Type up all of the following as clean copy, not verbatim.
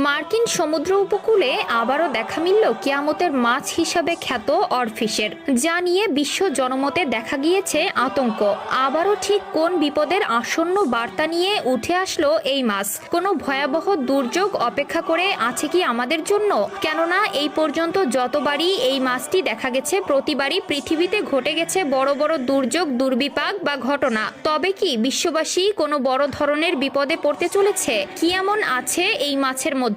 মার্কিন সমুদ্র উপকূলে আবারও দেখা মিলল কিয়ামতের মাছ হিসাবে খ্যাত অরফিশের, যা নিয়ে বিশ্ব জনমতে দেখা গিয়েছে আতঙ্ক। আবারও ঠিক কোন বিপদের আসন্ন বার্তা নিয়ে উঠে আসলো এই মাছ? কোনো ভয়াবহ দুর্যোগ অপেক্ষা করে আছে কি আমাদের জন্য? কেননা এই পর্যন্ত যতবারই এই মাছটি দেখা গেছে, প্রতিবারই পৃথিবীতে ঘটে গেছে বড় বড় দুর্যোগ, দুর্বিপাক বা ঘটনা। তবে কি বিশ্ববাসী কোনো বড় ধরনের বিপদে পড়তে চলেছে? কি এমন আছে এই মাছের মধ্যে?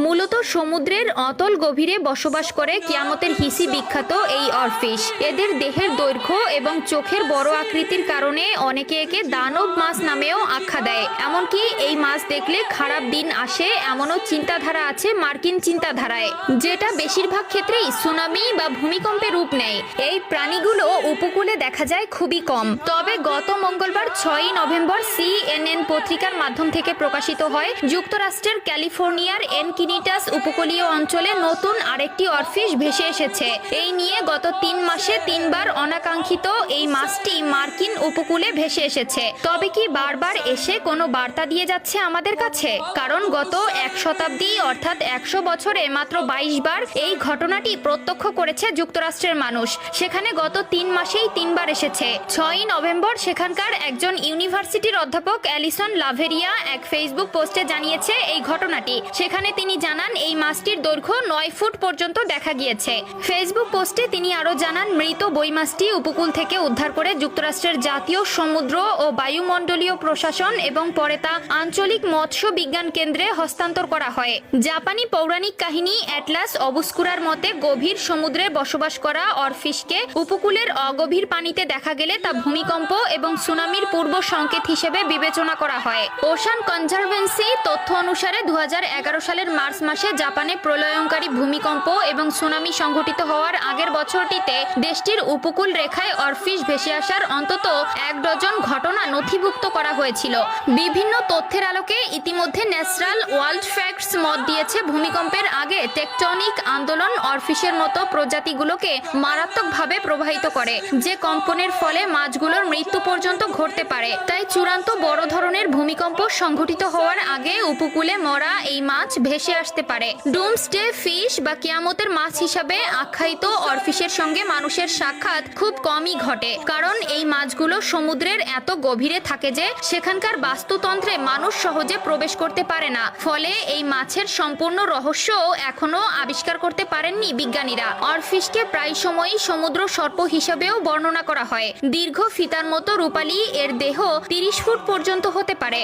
মূলত সমুদ্রের অতল গভীরে বসবাস করে কিয়ামতের হিসি বিখ্যাত এই অরফিশ। এদের দেহের দৈর্ঘ্য এবং চোখের বড় আকৃতির কারণে অনেকে একে দানব মাছ নামেও আখ্যা দেয়। এমনকি এই মাছ দেখলে খারাপ দিন আসে এমনও চিন্তাধারা আছে মার্কিন চিন্তাধারায়, যেটা বেশিরভাগ ক্ষেত্রেই সুনামি বা ভূমিকম্পের রূপ নেয়। এই প্রাণীগুলো উপকূলে দেখা যায় খুবই কম। তবে গত মঙ্গলবার 6 নভেম্বর CNN পত্রিকার মাধ্যম থেকে প্রকাশিত হয়, যুক্তরাষ্ট্রের ক্যালিফোর্নিয়ার এনকিনিটাস উপকূলীয় অঞ্চলে নতুন আরেকটি অরফিশ ভেসে এসেছে। এই নিয়ে গত 3 মাসে 3 বার অনাকাঙ্ক্ষিত এই মাছটি মার্কিন উপকূলে ভেসে এসেছে। তবে কি বারবার এসে কোনো বার্তা দিয়ে যাচ্ছে আমাদের কাছে? কারণ গত 1 শতাব্দী অর্থাৎ 100 বছরে মাত্র 22 বার এই ঘটনাটি প্রত্যক্ষ করেছে যুক্তরাষ্ট্রের মানুষ। সেখানে গত 3 মাসেই 3 বার এসেছে। 6 নভেম্বর সেখানকার একজন ইউনিভার্সিটির অধ্যাপক অ্যালিসন লাভেরিয়া এক ফেসবুক পোস্টে জানিয়েছে এই ঘটনাটি। সেখানে তিনি জানান এই মাছটির দৈর্ঘ্য 9 ফুট পর্যন্ত দেখা গিয়েছে। ফেসবুক পোস্টে তিনি আরও জানান, মৃত বই মাছটি উপকূল থেকে উদ্ধার করে যুক্তরাষ্ট্রের জাতীয় সমুদ্র ও বায়ুমণ্ডলীয় প্রশাসন এবং পরে তা আঞ্চলিক মৎস্য বিজ্ঞান কেন্দ্রে হস্তান্তর করা হয়। জাপানি পৌরাণিক কাহিনী অ্যাটলাস অবস্কুরার মতে গভীর সমুদ্রে বসবাস করা অরফিশকে উপকূলের অগভীর পানিতে দেখা গেলে তা ভূমিকম্প এবং সুনামির পূর্ব সংকেত হিসেবে বিবেচনা করা হয়। ওশান কনজারভেন্সি তথ্য অনুসারে 2011 সালের মার্চ মাসে জাপানে প্রলয়ঙ্কারী ভূমিকম্প এবং সুনামি সংঘটিত হওয়ার আগের বছরটিতে দেশটির উপকূল রেখায় অরফিশ ভেসে আসার অন্তত 1 ডজন ঘটনা নথিভুক্ত করা হয়েছিল। বিভিন্ন তথ্যের আলোকে ইতিমধ্যে ন্যাচারাল ওয়ার্ল্ড ফ্যাক্টস মত দিয়েছে, ভূমিকম্পের আগে টেকটনিক আন্দোলন অরফিশের মতো প্রজাতিগুলোকে মারাত্মকভাবে প্রভাবিত করে, যে কম্পনের ফলে মাছগুলোর মৃত্যু পর্যন্ত ঘটতে পারে। তাই চূড়ান্ত বড় ধরনের ভূমিকম্প সংঘটিত হওয়ার আগে উপকূলে মরা এই মাছ ভেসে আসতে পারে। ডুমসডে ফিশ বা কিয়ামতের মাছ হিসাবে আখ্যায়িত অরফিশের সঙ্গে মানুষের সাক্ষাৎ খুব কমই ঘটে, কারণ এই মাছগুলো সমুদ্রের এত গভীরে থাকে যে সেখানকার বাস্তুতন্ত্রে মানুষ সহজে প্রবেশ করতে পারে না। ফলে এই মাছের সম্পূর্ণ রহস্য এখনো আবিষ্কার করতে পারেননি বিজ্ঞানীরা। অরফিশকে প্রায় সময়ই সমুদ্র সর্প হিসাবেও বর্ণনা করা হয়। দীর্ঘ ফিতার মতো রূপালী এর দেহ 30 ফুট পর্যন্ত হতে পারে।